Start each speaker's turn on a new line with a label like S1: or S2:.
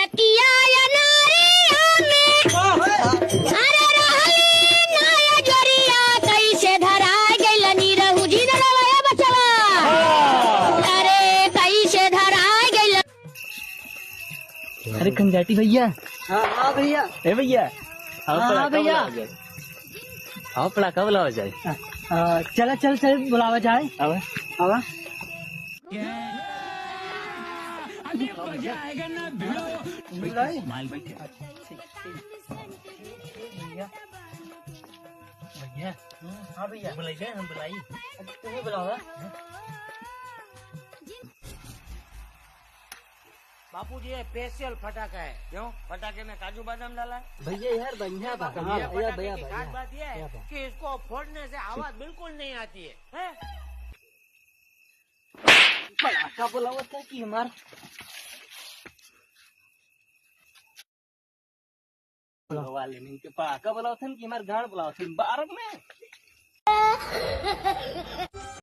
S1: रतिया नारिया में अरे रहली नाया जोरिया कैसे धरा गइल निरहु जी नलवाया बचवा अरे कैसे धरा गइल।
S2: अरे खंजाटी भैया।
S3: हाँ भैया।
S2: ए भैया
S3: हाँ भैया।
S2: आओ पड़ा कब लावा जाए।
S3: चल चल चल बुलावा जाए।
S2: अब
S3: आवा
S2: भैया।
S3: हाँ भैया
S2: बुलाइए हम बुलाई।
S3: तुम्हें बुलावा।
S4: बापूजी ये स्पेशल फटाका है। क्यों? फटाके में काजू बादाम डाला है।
S3: भैया यार बढ़िया बात है।
S4: ये
S3: भैया
S4: फटाके
S3: भैया
S4: की खास बात यह है कि इसको फोड़ने से आवाज बिल्कुल नहीं आती है, हैं?
S3: पटाखा बुलावा था कि हमार
S2: वाले नहीं के पटाखा बुलाओ थे कि हमारे गांड बुलाओ थे बारक में।